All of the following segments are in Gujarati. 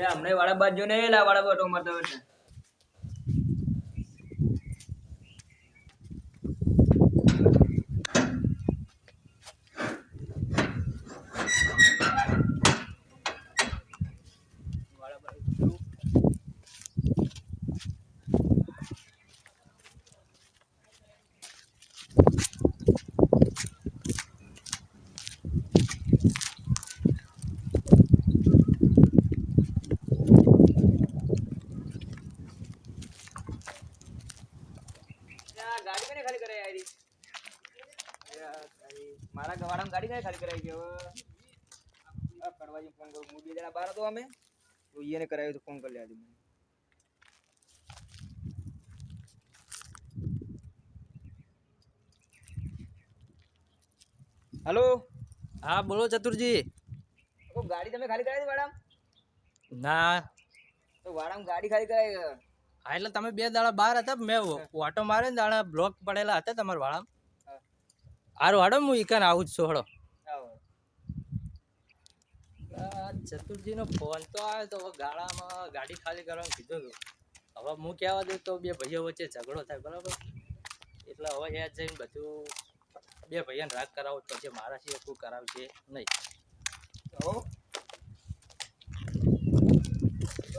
हमने वाला बात जो नहीं ला वाला बात उमर तो गाड़ी मैंने खाली कराई यार मारा गवाड़ा में गाड़ी नहीं खाली कराई के अब करवा जी फोन करो मुझे जरा बाहर तो हमें तो ये ने कराई तो फोन कर लिया आदमी हेलो हाँ बोलो चतुरजी। वो गाड़ी તમે ખાલી કરાવી વાડામ ના તો વાડામ ગાડી ખાલી કરાવી હા એટલે તમે બે દાડા બહાર હતા મેં ઓટો મારે ને દાડા બ્લોક પડેલા હતા તમારા વાળા હારું હાડો હું ઈકન આવું જ છું હડો ચતુરજી નો ફોન તો આવ્યો તો ગાડામાં ગાડી ખાલી કરવાનું કીધું હતું હવે હું કહેવા દઉં તો બે ભાઈઓ વચ્ચે ઝઘડો થાય બરાબર એટલે હવે યાદ જઈને બધું બે ભાઈઓને રાગ કરાવો પછી મારા સિવાય કોઈ કરાવશે નહીં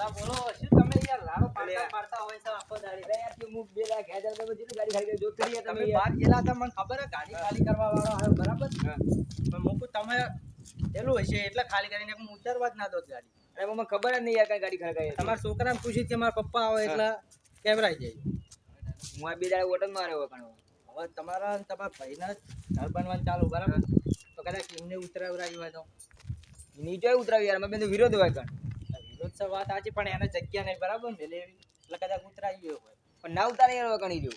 બોલો શું તમે યાર લાડો પાડતા હોય છે આખો દાડી યાર કે હું બે લાખ હજાર તો બધી ગાડી ખાલી કરી જો કરી તમે બહાર ગયેલા હતા મને ખબર હે ગાડી ખાલી કરવા વાળો આવ્યો બરાબર પણ મૂકું તમે પેલું હશે એટલે ખાલી કરીને હું ઉતારવા જ ના દો ગાડી અરે મને ખબર જ નહીં યાર કઈ ગાડી ખાલી કરી તમારા છોકરાને પૂછી કે મારા પપ્પા આવે એટલે કેવરાઈ જાય હું આ બે દાડા ઓટન માં રહ્યો કણો હવે તમારા ભાઈના ઘર બનવાનું ચાલુ બરાબર તો કદાચ એમને ઉતરાવરાયું હોય તો નીચે ઉતરાવી યાર મેં બેન વિરોધ હોય કણ વિરોધ છે વાત સાચી પણ એને જગ્યા નહીં બરાબર મેલે એવી એટલે કદાચ ઉતરાઈ ગયો હોય પણ ના ઉતારે યાર કણી જો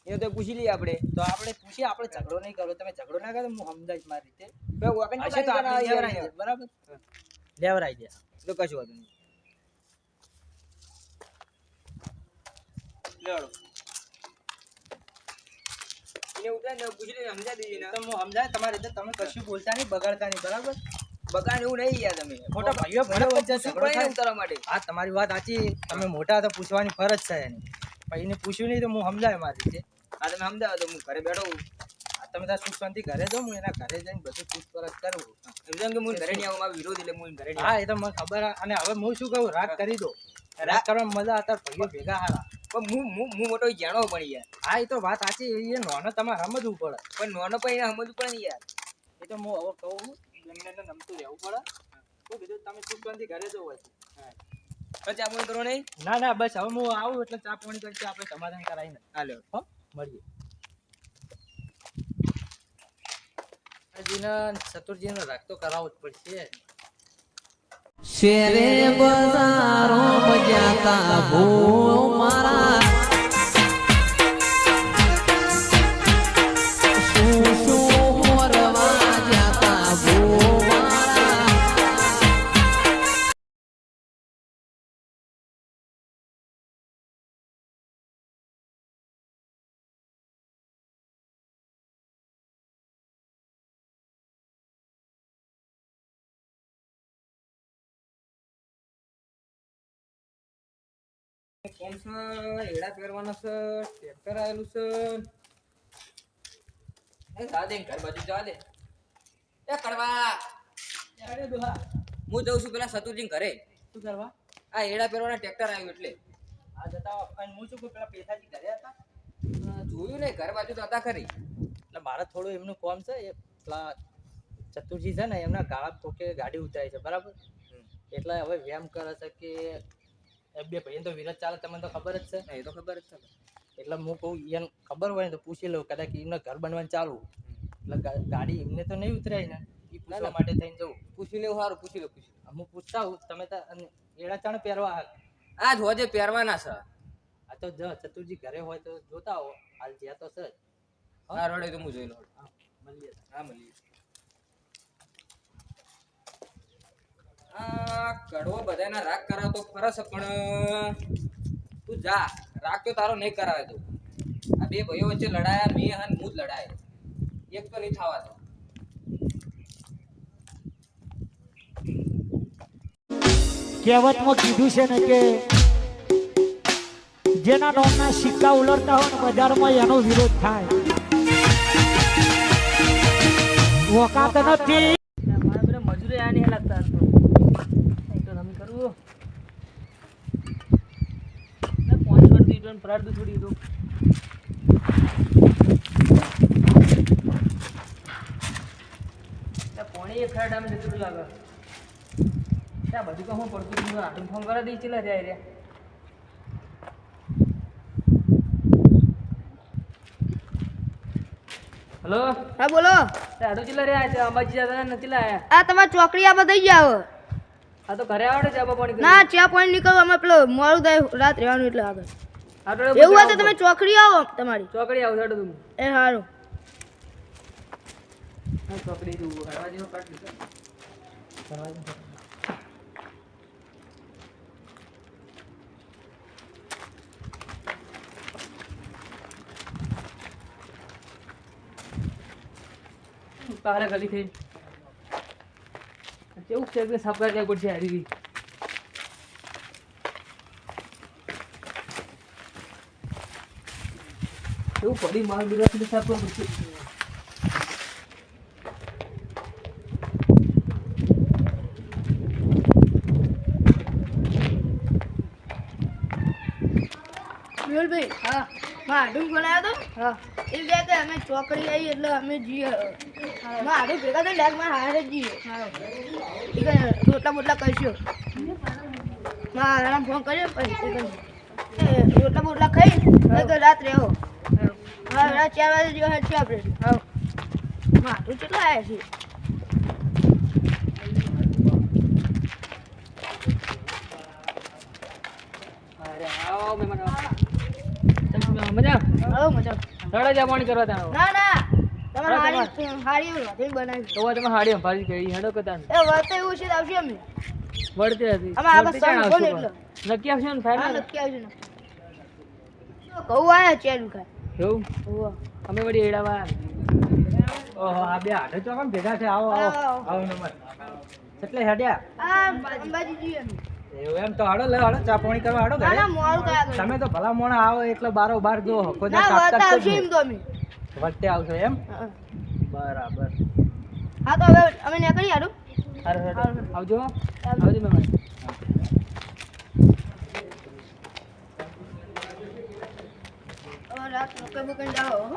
એ તો પૂછી લઈએ આપણે તો આપણે પૂછીએ આપણે ઝઘડો નહીં કરો તમે ઝઘડો ના કરો હું સમજાઈશ મારી રીતે બરાબર લેવરાઈ દે તો કશું વાંધો નહીં લેવડો એને ઉતાર ને પૂછી લઈએ સમજાવી દઈએ ને તો હું સમજાય તમારી રીતે તમે કશું બોલતા નહીં બગાડતા નહીં બરાબર બગાડ એવું નહીં યાર તમે ખોટા ભાઈઓ વચ્ચે ઝઘડો થાય ઉતારવા માટે હા તમારી વાત સાચી તમે મોટા તો પૂછવાની ફરજ છે એની પણ એને પૂછ્યું નહીં તો હું સમજાય મારી રીતે હા તમે સમજાવો તો હું ઘરે બેઠો તમે તાર સુખ શાંતિ ઘરે જાઓ હું એના ઘરે જઈને બધું પૂછપરછ કરું સમજાવ કે હું ઘરે નહીં આવું મારો વિરોધ એટલે હું ઘરે હા એ તો મને ખબર અને હવે હું શું કહું રાગ કરી દો રાગ કરવામાં મજા હતા ભાઈઓ ભેગા હારા પણ હું મોટો જાણો પણ યાર હા એ તો વાત સાચી એ નોનો તમારે સમજવું પડે પણ નોનો પણ એને સમજવું પડે ને યાર એ તો હું હવે કહું એમને નમતું રહેવું પડે શું કીધું તમે સુખ શાંતિ ઘરે જવું હોય હા ચા પાણી કરો નહીં ના ના બસ હવે હું આવું એટલે ચા પાણી કરશે આપણે સમાધાન કરાવીને હાલો હો મળીએ ચતુરજીનો રાગ તો કરાવવો જ પડશે શેરે બજારો મજાતા ભો મારા શું શું મોરવા જાતા ભો મારા કોણ છે એડા પહેરવાનો છે ટ્રેક્ટર આવેલું છે એ દાદે ઘર બાજુ ચાલે એ કડવા અરે દોહા હું જઉં છું પેલા સતુરજી ઘરે શું કરવા આ એડા પહેરવાના ટ્રેક્ટર આવ્યું એટલે આ જતા અને હું શું કહું પેલા પેથાજી ઘરે હતા જોયું ને ઘર બાજુ તો હતા ખરી એટલે મારે થોડું એમનું કામ છે એ પેલા ચતુરજી છે ને એમના ગાળા ઠોકે ગાડી ઉતારી છે બરાબર એટલે હવે વ્યાયામ કરે છે કે બે ભાઈ તો વિરોધ ચાલે તમને તો ખબર જ છે એ તો ખબર જ છે એટલે હું કહું એને ખબર હોય ને તો પૂછી લઉં કદાચ એમને ઘર બનવાનું ચાલુ એટલે ગાડી એમને તો નહીં ઉતરાય ને એ પૂછવા માટે થઈને જવું પૂછી લેવું સારું પૂછી લો હું પૂછતા હોઉં તમે તો એડા ચાણ પહેરવા આ જ હોજે પહેરવાના છે આ તો ચતુરજી ઘરે હોય તો જોતા હો હાલ જ્યાં તો છે હા રોડે તો હું જોઈ લઉં મળીએ હા મળીએ આ કડવો બધાના રાગ કરાવતો ફરસ પણ તું જા રાગ તો તારો નહીં કરાવે તું આ બે ભાઈઓ વચ્ચે લડાયા મેં અને હું જ લડાય એક તો નહીં થવા દો કહેવતમાં કીધું છે ને કે જેના નામના સિક્કા ઉલટતા હોય ને બજારમાં એનો વિરોધ થાય. વકાત નથી. મારા બધા મજૂરી આ નહીં લાગતા તો તમે કરવું પાંચ વાર દીધો ને ફરાડ છોડી દીધો. પાણી એક ખરા ટાઈમે જતું લાગે ત્યાં બધું કામ હું પડતું આટલું ફોન કરા દઈ ચેલા જાય રે. હલો હા બોલો. આટલું ચેલા રહ્યા છે અંબાજી જતા નથી લાયા. આ તમારે ચોકડી આ બધા જાવ. આ તો ઘરે આવડે છે પાણી ના ચા પાણી નીકળવા અમે પેલો મોડું થાય રાત રહેવાનું એટલે આગળ આટલો એવું હોય તો તમે ચોકડી આવો તમારી. ચોકડી આવું છોડો તું એ સારું. ચોકડી તું હરવા જેવો કાઢ લીધો હરવા જેવો. પારે ખાલી થઈ કેવું છે કે સાફ કરી પડશે હારી એવું પડી માર બીજા સાફ કરવું પડશે. મેહુલભાઈ હા મારું બનાવ્યો તો હા એ ગયા કે અમે ચોકડી આવી એટલે અમે જઈએ મારું ભેગા તો લેગમાં હારે જ જઈએ. ઠીક છે રોટલા બોટલા કરશો મારા ફોન કર્યો પછી રોટલા બોટલા ખાઈ રાત રહેવો. હા રાત 4 વાગે જેવા છે આપણે. હા મારું કેટલા આવ્યા છે. અરે આવો મહેમાન આવો. મજા હા મજા. રડા જા પાણી કરવા ત્યાં ના ના તમારે હારી રોટી બનાવી તો તમે હાડી અંભારી કરી હેડો કરતા એ વર્તે એવું છે તો આવશે અમે વળતે હતી અમે આ બસ સાંભળો ને એટલે નક્કી આવશે ને હા ફાઈનલ નક્કી આવશે ને કહું આયા ચેન ખાય એવું હોવા અમે વળી એડાવા ઓહો આ બે હાથે તો કેમ ભેગા છે. આવો આવો આવો નંબર એટલે હેડ્યા આ અંબાજી જઈએ અમે. એવું એમ તો હાડો લે હાડો ચા પાણી કરવા હાડો ના ઘરે. ના મોડું કયા કરે તમે તો ભલા મોણા આવો એટલે બારો બાર જો હકો ના વર્તે આવશે એમ તો અમે વખતે આવશો એમ હા. બરાબર. હા તો હવે અમે નીકળી હારું. આવજો આવજો મહેમાન. હવે રાત રોકે બુકન જાઓ હો.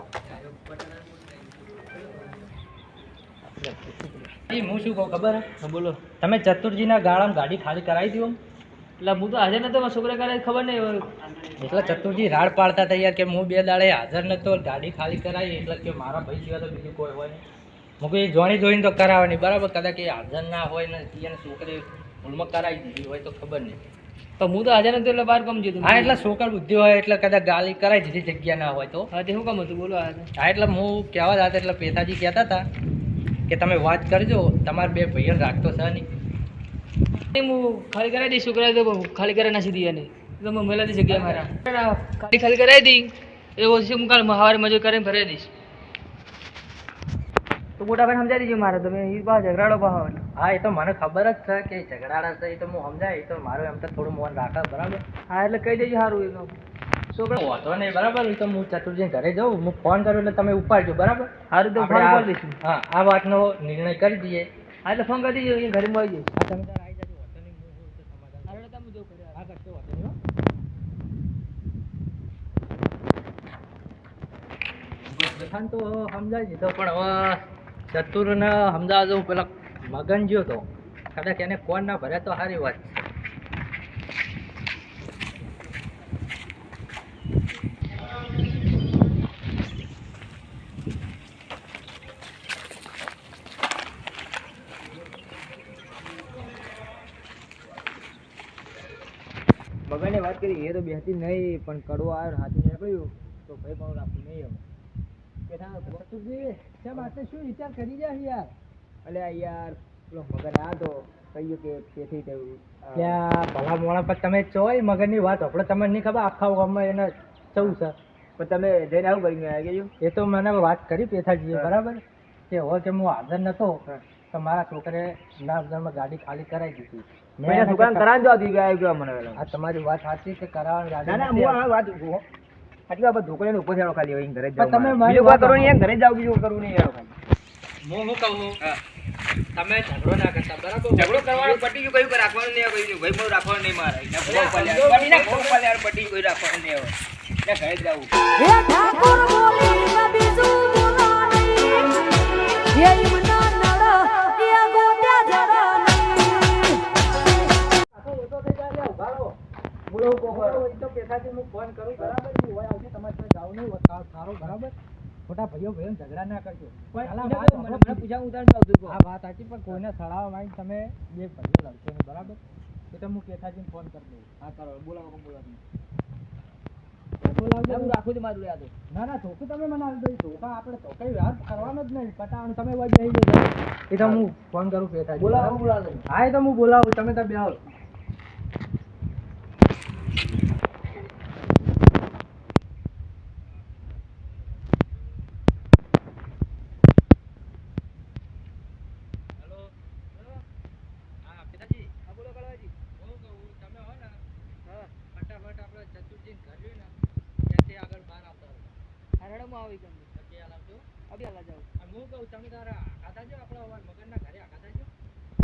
હું શું કહું ખબર હે? હા બોલો. તમે ચતુરજીના ગાળામાં ગાડી ખાલી કરાવી દો. એટલે હું તો હાજર નતો મારા છોકરા કરે ખબર નહીં. એટલે ચતુરજી રાડ પાડતા હતા યાર કે હું 2 દાડે હાજર નતો ગાડી ખાલી કરાવી એટલે કે મારા ભાઈ સિવાય તો બીજું કોઈ હોય નહીં. હું કોઈ જોણી જોઈને તો કરાવવાની બરાબર. કદાચ એ હાજર ના હોય ને એને છોકરી ભૂલમાં કરાવી દીધી હોય તો ખબર નહીં. તો હું તો હાજર નતો એટલે બહાર કમ જતું. હા એટલે છોકર બુદ્ધિ હોય એટલે કદાચ ગાડી કરાવી દીધી જગ્યા ના હોય તો. હા તે શું કામ હતું બોલો આ હા એટલે હું કહેવા હતા એટલે પેથાજી કહેતા હતા કે તમે વાત કરજો તમારા 2 ભાઈઓને રાખતો છે નહીં. હું ખાલી કરાવી દઈશ છોકરા તો ખાલી કરી નાખી દઈએ નહીં તો હું મેલાથી જગ્યા મારા ગાડી ખાલી કરાવી દઈ એવો છે હું કાલ સવારે મજૂર કરીને ભરાઈ દઈશ. તો મોટા ભાઈને સમજાવી દીજો મારે તમે એ બહાર ઝઘડાડો બહાર. હા એ તો મને ખબર જ છે કે ઝઘડાડા છે એ તો હું સમજાય. એ તો મારું એમ તો થોડું મન રાખે બરાબર. હા એટલે કહી દેજો સારું એ તો છોકરા વાંધો નહીં બરાબર. એ તો હું ચતુરજી ઘરે જાઉં હું ફોન કરું એટલે તમે ઉપાડજો બરાબર. સારું તો આપણે ફોન આ- કરી દઈશું. હા આ વાતનો નિર્ણય કરી દઈએ. હા એટલે ફોન કરી દેજો અહીંયા ઘરે મળી જઈશ. હા તમે તાર આવી જજો. વાંધો નહીં હું હોઉં તો સમાધાન. હારું એટલે તમે જો ઘરે હા કરશો વાંધો નહીં હો. બધાને તો સમજાવી દીધો પણ હવે ચતુરને સમજાવવા જવું પેલા મગન જ્યો તો કદાચ એને કોણ ના ભરે તો સારી વાત છે. મગનને વાત કરી એ તો બેસતી નહીં પણ કડવો આવ્યો હાથું નીકળ્યું તો ભાઈ પણ રાખવું નહીં હવે કેમ આપણે શું વિચાર કરી જાય યાર? અલે યાર પેલો મગન આ તો કહ્યું કે તેથી થયું ત્યાં ભલા મોણા પર તમે ચોય મગનની વાત આપણે તમને નહીં ખબર આખા ગામમાં એને ચવું છે. પણ તમે જઈને આવું કરીને આવ્યા એ તો મને વાત કરી પેથાજીએ બરાબર કે હવે કે હું હાજર નતો તો મારા છોકરે નાગરમાં ગાડી ખાલી કરાવી દીધી. મેં દુકાન કરાવી દો દી ગયા કે મને આ તમારી વાત સાચી કે કરાવવાની ગાડી ના ના નથી. હું આ વાત આટલી વાત ઢોકળીને ઉપર થયો ખાલી હવે ઘરે જ પણ જાવ તમે તમે મારી બીજું વાત કોઈ કરો નહીં ઘરે જાવ બીજું કરવું નહીં યાર ખાલી હું શું કહું હા તમે ઝઘડો ના કરતા બરાબર ઝઘડો કરવાનો પટી ગયું કયું રાખવાનું નહીં હવે ભાઈ મોર રાખવાનું નહીં મારે એના ભોગ પાલ્યા પટી ના ભોગ પાલ્યા પટી કોઈ રાખવાનું નહીં હવે એટલે ઘરે જ જાવું હે ઠાકોર બોલી બીજું બોલાણી હે ઈમના નળ એ ગોત્યા જરા બોલો કોકો તો પેસાથી હું ફોન કરું બરાબર હું હોય આવશે તમારે ત્યાં જાવ નહીં સારો બરાબર ખોટા ભાઈઓ ઝઘડા ના કરજો મને પૂછા ઉતાર આવતું આ વાત સાચી પણ કોઈને સડાવવા માંગી તમે બે ભાઈઓ લડશો નહીં બરાબર એટલે હું પેથાજીને ફોન કરી દઉં. હા કરો બોલાવો કોણ બોલાવો બોલાવજો. હું રાખું છું મારું યાદ ના ના ધોકું તમે મને આવી દઈ ધોકા આપણે તો કઈ વાત કરવાનો જ નહીં પટાવાનું તમે વઈ જઈ જજો એ તો હું ફોન કરું પેથાજી બોલાવો બોલાવો હા એ તો હું બોલાવું તમે તો બે આવો હા પિતાજી હા બોલો કળવાજી હું કહું તમે હો ને હા ફટાફટ આપણે ચતુર્જી ઘર રહ્યું ને ત્યાંથી આગળ બહાર આવતા રહો હરડમાં આવી ગયું જગ્યાએ લાવજો અભી હાલા જાવ અને હું કહું તમે તારા આઘા જો આપણા મગનના ઘરે આઘા જો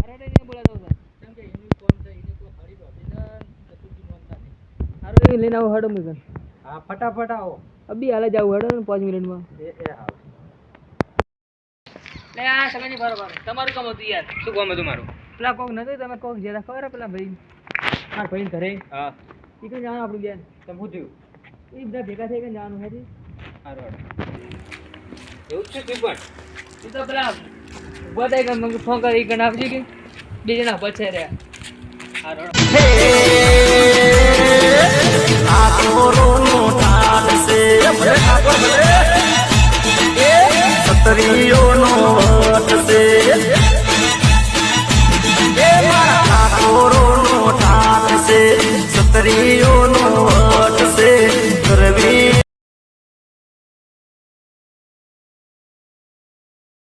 હરડે ને બોલાતો સર કેમ કે એનું કોમ છે એને કોઈ હરી અભિનંદન ચતુર્જી નોંધતા નહીં હારું એ લઈને આવો હરડો મેં હા ફટાફટ આવો અભી હાલે જાવ હરડો ને 5 મિનિટમાં એ હા લે આ સમયની બરોબર તમારું કામ હતું યાર શું કામ હતું મારું પેલા કોક નતું તમે કોક જેરા ખબર હે પેલા ભાઈ મારા ભાઈ ઘરે હા ઈ કઈ જવાનું આપણું બેન તમે શું થયું એ બધા ભેગા થઈ ગયા જવાનું હે સારું એવું જ છે તું પણ ઈ તો પેલા ઉભા થઈ ગયા મને ફોન કરી કે આપજી કે બે જણા બચે રહ્યા સારું સતરીઓનો